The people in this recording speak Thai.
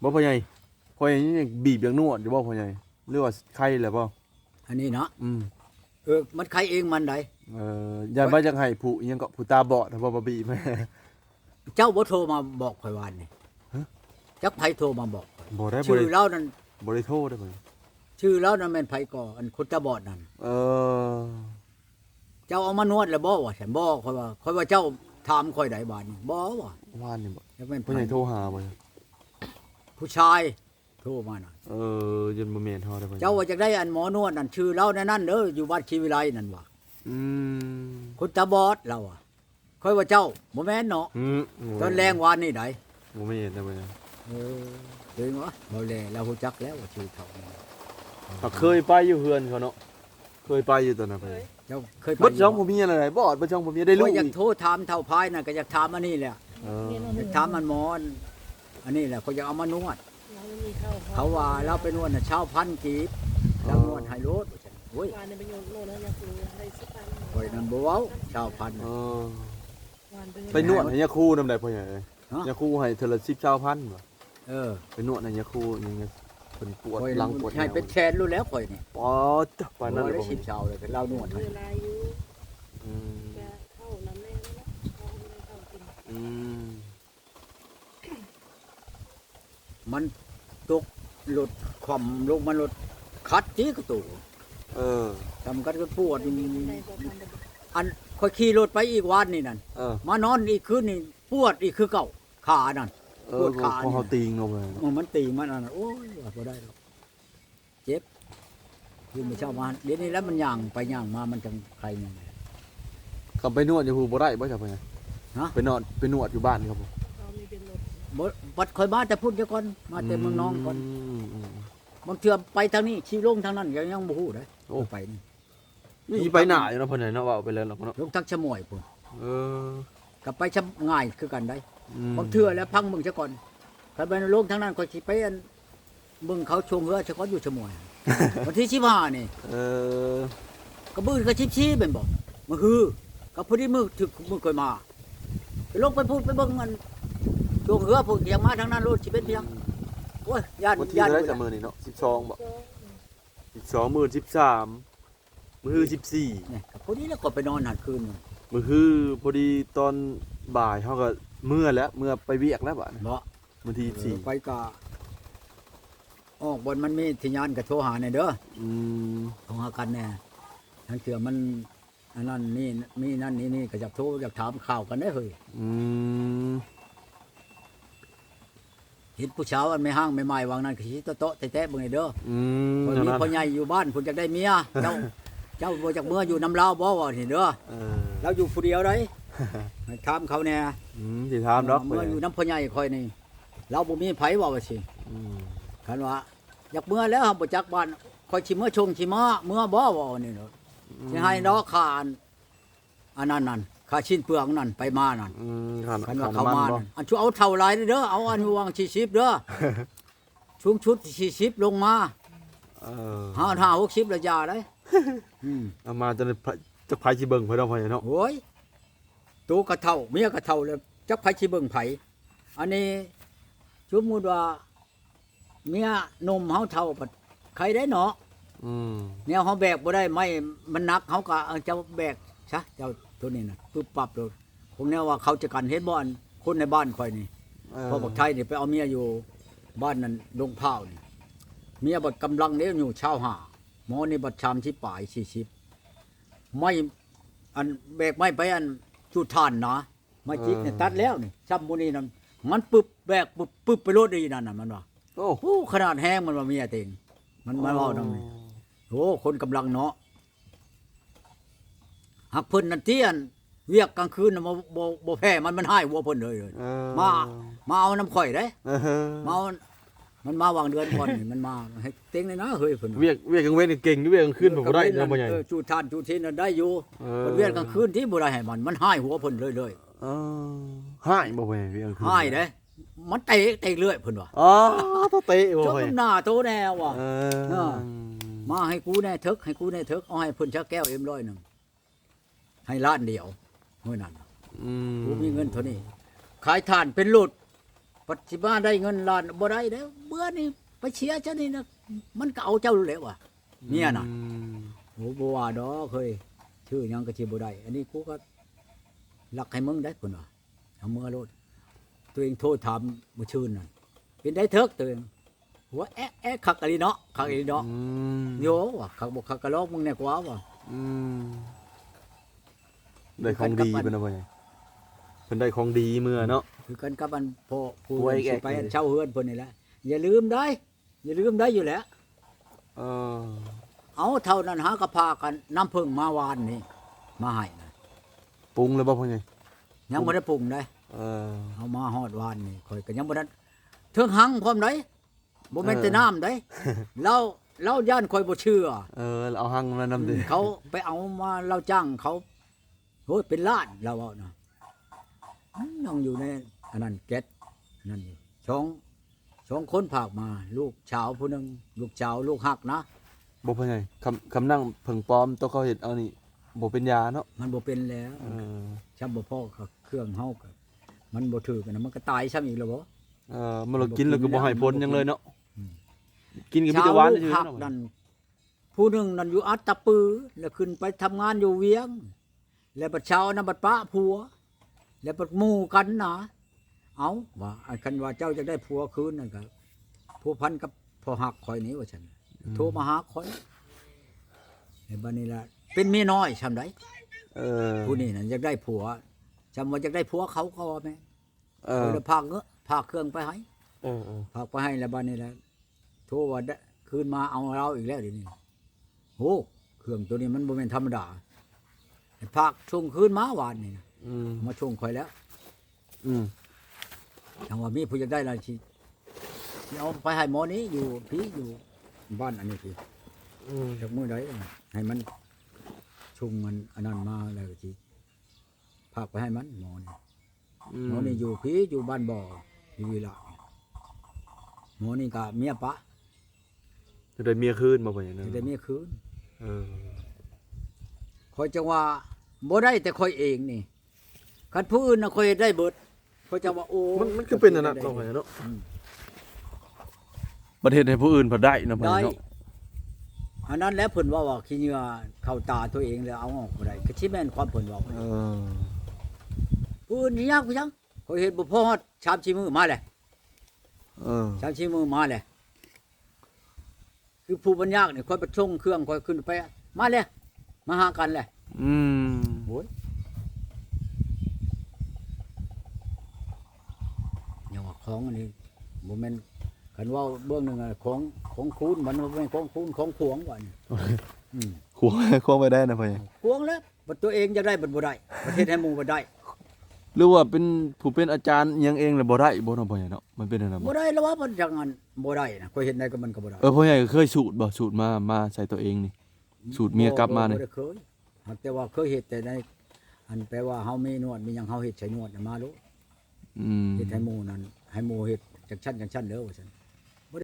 บ่พ่อใหญ่พ่อใหญ่นี่ยังบีบอย่างนวดอยู่บ่พ่อใหญ่หรือว่าไข้แหละบ่ อันนี้เนาะ อืม มันใครเองมันได้ อย่าว่าจังให้ผู้อิหยังก็ผู้ตาบอดถ้าบ่บีบ เจ้าบ่โทรมาบอกข่อยว่านี่ ฮะ จักไผโทรมาบอกข่อย บ่ได้บ่ ชื่อ ได้ เรานั่น บ่ได้โทษได้บ่ ชื่อเรานั่นแม่นไผก่ออันคนตาบอดนั่น เออ เจ้าเอามานวดแล้วบ่ว่าฉันบ่ข่อยว่าเจ้าถามข่อยได้บาดนี่บ่ว่า ว่านนี่บ่ จักแม่นไผ พ่อใหญ่โทรหาบ่ ผู้ชายโทรมาน่ะ ยันบ่แม่นเฮาได้บ่ เจ้าว่าจักได้อันหมอนวดนั่นชื่อเรานั่นเด้ออยู่วัดชีวิไลนั่นว่า อืม คนตาบอดเราอ่ะค่อยว่าเจ้าบ่แม่นเนาะตอนแรงวานนี่ได้ บ่แม่นได้บ่ เด้งวะบ่แลเราฮู้จักแล้วว่าชื่อเขา เคยไปอยู่เฮือนเขาเนาะเคยไปอยู่ตอนนั้นไป เจ้าเคยไป บ่ช่องบ่มีอะไรบอดบ่ช่องบ่มีได้ลูก อยาก อีก โทรถามเท่าพายน่ะก็อยากถามอันนี้แหละ เออ อยากถามมันหมอนอันนี้แหละเขาอยากเอามานวด เขาว่าเราไปนวดน่ะเช้าพันกีบแล้วนวดให้รถโอ้ย วานในประโยชน์โลดแล้วอยากรู้อะไรสักอัน ข่อยนั่นบ่เว้าเช้าพัน เออ วาน ไปนวดให้ยาคูนำได้พ่อใหญ่ ฮะ ยาคูให้เทอละ10,000บ่ เออ ไปนวดให้ยาคูยังไงเพิ่นปวด ข่อย หลังปวด ให้เป็นแสนรู้แล้วข่อยนี่ ปอดปานนั้น ข่อย เลย ได้ บ่ สิบเช้าเลยก็เรานวดให้ เวลาอยู่ อืม จะเข้าน้ำแน่แล้วเข้าไม่ได้เข้ากิน อืม มันตกหลุดความลงมันหลุดคัดจี้กระตู เออ ทำกันก็ปวด ได้บอกมันจะ อันค่อยขี่รถไปอีกวันนี่นั่น เออ มานอนอีกคืนนี่ปวดอีกคือเก่าขานั่น ปวดขา พอเขาตีงลงไป มันตีมันอันนั้นโอ้ยว่าบ่ได้หรอกเจ็บคือไม่เช่ามาเดี๋ยวนี้แล้วมันย่างไปย่างมามันจังใครยังไง กลับไปนวดอยู่ฮูบ่ได้บ่จ้ะพ่อใหญ่ ฮะ ไปนวดอยู่บ้านครับผม เรามีเป็นรถ บ่บัดคอยมาแต่พูดเดี๋ยวก่อนมาแต่เมืองน้องก่อน อืม บางเทื่อไปทางนี้ชี้ลงทางนั้นยังบ่ฮู้เด้ โอ้ ไปนี่ นี่ไปหน้าอยู่เนาะพ่อใหญ่เนาะว่าเอาไปแล้วเนาะเนาะ ลงทางชะมวยพุ่น เออ กลับไปชะง่ายคือกันได้ ม บางเทื่อแล้วพังมึงซะก่อนถ้าไปลงทางนั้นก็สิไปอันมึงเขาชงเรือซะก่อนอยู่ชะมวย วันที่15นี่ เออ ก็บื้อก็ชิบๆเป็นบ่มือฮือก็พอดีมือถึกมือเคยมาไปลงไปพูดไปเบิ่งมันชงเรือพวกเถียงมาทางนั้นรถสิเป็นเพียงโอ้ยญาติ วันที่ ญาติ เท่าไหร่จะมื้อนี่เนาะ12บ่12มื้อ13มื้อ14 เนี่ยก็พอดีแล้วก็ไปนอนหันคืนนึง มื้อคือพอดีตอนบ่ายเฮาก็เมื่อแล้วเมื่อไปเวียกแล้วบัดนี้ บ่ วันที่ ไปก็ออกบนมันมีที่ยานก็โทรหาแน่เด้อ 14อืม โทรหากันแน่ทั้งเทื่อมันอันนั้นนี่มีนั่นนี่ก็อยากโทรอยากถามข่าวกันได้เฮ้ย อืม เห็นผู้สาวอันไม่ห้างไม่ไม้วางนั่นคือสิโต๊ะๆแตะๆเบิ่งให้เด้อ อืม คนนี้พ่อใหญ่อยู่บ้านพุ่นอยากได้เมียเจ้า เจ้าบ่จากเมื่ออยู่น้ำลาวบ่ว่านี่เด้อ เออ เราอยู่ผู้เดียวได้ให้ถามเขาแน่ สิถามดอก เมื่ออยู่น้ำพ่อใหญ่คอยนี่เราบ่มีไผว่าว่าสิ อืม คันว่าอยากเมื่อแล้วเฮาบ่จักบ้านคอยสิเมื่อชงสิมาเมื่อบ่ว่านี่เนาะสิให้ดอกค่าอันนั้นนั่นค่าชิ้นเปลืองนั่นไปมานั่น คัน คันว่า น้ำ เขา มัน มา บ่ นั่นอันชูเอาเท่าไรเด้อเอาอันวาง40เด้อ ชุงชุด40ลงมา เออ 5 60แล้วยาได้อืม เอามาจะไผสิเบิ่งเพิ่นเอาพ่อใหญ่เนาะ โอ้ยตัวกระเท่าเมียกระเท่าแล้วจักไผสิเบิ่งไผอันนี้สมมุติว่าเมียนมเฮาเท่าบัดใครได้เนาะ อืม แนวเฮาแบกบ่ได้ไม่มันหนักเฮาก็เอาเจ้าแบกซะเจ้าตัวนี้น่ะปึ๊บปั๊บโดดผมแนวว่าเขาจะกันเฮ็ดบ่อนคนในบ้านข่อยนี่พอบักไทยนี่ไปเอาเมียอยู่บ้านนั้นลงพร้าวนี่เมียบัดกำลังเด้อยู่ชาวหาหมอนี่บัดชามที่ปลาย40ไม่อันแบกไม่ไปอันจุดทานนะไม่จิกเนี่ยตัดแล้วนี่ซ้ำมื้อนี้นั่นมันปึ๊บแบกปึ๊บไปโลดอีนั่นน่ะมันว่า โอ้ โอ้ขนาดแห้งมันว่าเมียเต็งมันมาเว้านำนี่โอ้คนกำลังเนาะหักเพิ่นนั่นเตี้ยนเวียกกลางคืนน่ะบ่แพ้มันให้หัวเพิ่นเลย เออ มาเอาน้ำข่อยเด้ เออ มาเอามันมาวางเดือนก่อนนี่มันมาให้เต็งเลยนะเฮ้ยเพิ่น เวียกกลางเว้นเก่งอยู่เวียกกลางคืนผมบ่ได้นะพ่อใหญ่ จูทานจูทินน่ะได้อยู่ เออ มันเวียนกลางคืนที่บ่ได้ให้มันให้หัวเพิ่นเลย เออให้บ่พ่อใหญ่เวียกกลางคืน ให้เด้มันเตะเรื่อยเพิ่นว่า อ๋อตะเตะบ่ จ พ่อใหญ่ นหน้าโตแน่ว่ะ เอ เอ อ อ มาให้กูแน่เถกให้กูแน่เถกเอาให้เพิ่นชักแก้ว100ให้ล้านเดียวมื้อนั้น อืม กูมีเงินเท่านี้ขายถ่านเป็นหลุด ปัจจุบันได้เงินล้านบ่ได้แล้วเบื่อนี่ไปเชียร์เจ้านี่นะมันก็เอาเจ้าแล้วว่ะเนี่ยน่ะ อืม โหบ่ว่าดอกเคยชื่อหยังก็สิบ่ได้อันนี้กูก็รักให้มึงได้พุ่นว่าเอามือโลดตัวเองโทรถามมื้อชื่นนั่นเป็นได้เถิกตัวเองหัวแอะแอะคักอะลีเนาะคักอะลีเนาะ อืม โยว่ะคักบ่คักก็ลอกมึงแน่กว่าว่ะ อืมได้ของดีเป็นอะไรเพิ่นได้ของดีเมื่อเนาะ คือกันกับอันพ่อผู้ ป่วย สิ แกะ ไปอันเช่าเฮือนเพิ่นนี่แหละอย่าลืมได้อย่าลืมได้อยู่แหล้ว เออ เอาเท่านั้นหากระพากันน้ำผึ้งมาวานนี่มาให้นะ ปรุงแล้วบ่พ่อใหญ่ ยังบ่ได้ปรุงได้ เออ เอามาฮอดวานนี่ข่อยก็ยังบ่ได้เทิงหังพร้อมได้บ่แม่นแต่น้ำได้เราย่านข่อยบ่เชื่อ เออเอาหั่งมานำดิ เขาไปเอามาเราจ้างเขาโหเป็นล้านเราเอานะน้องอยู่ในอันนั้นแก๊สอันนั่นอยู่สองคนพากมา ลูกชาวผู้หนึงลูกชาวลูกหักนะ บ่พ่อใหญ่คำนั่งเพิ่งปลอมตัวเขาเฮ็ดเอานี่บ่เป็นยาเนาะ มันบ่เป็นแล้ว เออ ช้ำบ่พอกับเครื่องเฮาก็มันบ่ถือกันนะมันก็ตายซ้ำอีกแล้วบ่ มันเรากินแล้วก็บ่ให้ผลหยังเลยเนาะ อืม กินก็มีแต่หวาน ชลูก ซื่อ หัก ๆเนาะ นั่นผู้หนึงนั่นอยู่อัตตปือแล้วขึ้นไปทำงานอยู่เวียง แล้วบัดเช้านั้นบัดปะผัว แล้วบัดหมู่กันนะเอาว่าอันคันว่าเจ้าจะได้ผัวคืนนั่นก็ผัวพันกับพ่อหักข่อยนี้ว่าฉันโทรมาหาข่อยไอ้บัดนี้ล่ะเป็นเมียน้อยซำได เออ ผู้นี้นั่นอยากได้ผัวจำว่าอยากได้ผัวเขาก็ว่าแม่ เออ เลยพากพากเครื่องไปให้ เออ พากไปให้แล้วบ้านนี้แล้วโทรว่าได้คืนมาเอาเราอีกแล้วเดี๋ยวนี้โอ้เครื่องตัวนี้มันบ่แม่นธรรมดาพากส่งคืนมาวานนี่นะ อืม มาส่งข่อยแล้ว อืม จังว่ามีผู้อยากได้ล่ะสิเอาไปให้หมอนี้อยู่พี่อยู่บ้านอันนี้พี่ อืม จากมื้อใดให้มันชุงมันอันนั้นมาแล้วสิพากไปให้มันหมอนี่หมอนี่อยู่พี่อยู่บ้านบ่ออยู่วิละหมอนี่ก็เมียปะ จะได้เมียคืนมาบ่อย่างนั้น จะได้เมียคืน เออ คอยจังว่าบ่ได้แต่คอยเองนี่คันผู้อื่นน่ะคอยได้เบิดคอยจะว่าโอ้ มันคือเป็นอันนั้นเนาะพ่อใหญ่เนาะ อืม ประเทศให้ผู้อื่นพอได้เนาะพ่อให ได้ ญ่เนาะ อันนั้นแล้วเพิ่นว่าขี้เหงื่อเข้าตาตัวเองแล้วเอาออกบ่ได้ก็สิแม่นความเพิ่นว่า เออ ผู้อื่นนี่ยากผู้จังคอยเฮ็ดบ่พอฮอด3-4มื้อมาแหละ เออ 3-4มื้อมาแหละคือผู้บรรยากนี่คอยไปส่งเครื่องคอยขึ้นไปมาเลยมาหากันแหละ อืม โอ้ยอย่าว่าของอันนี้บ่แม่นคันว่าเบื้องหนึงอะของคูณมันบ่แม่นของคูณของขวงว่านี่อืม ควงไปได้นะพ่อใหญ่ ขวงแล้วบัดตัวเองจะได้บัดบ่ได้ประเทศให้หมู่บ่ได้ หรือว่าเป็นผู้เป็นอาจารย์อิหยังเองแล้วบ่ได้บ่เนาะพ่อใหญ่เนาะมันเป็นอันนั้น บ่ บ่ ได้แล้วว่ามันจังอันบ่ได้นะข้อยเห็นได้ก็มันก็บ่ได้ พ่อใหญ่เคยสูตรบ่สูตรมาใส่ตัวเองนี่ สูตรเมียกลับมานี่ บ่ได้เคยหากแต่ว่าเคยเฮ็ดแต่ในอันแปลว่าเฮามีนวดมีหยังเฮาเฮ็ดใช้นวดน่ะมาโล อืม เฮ็ดให้หมู่นั่นให้หมู่เฮ็ดจังชั้นเด้อว่าซั่น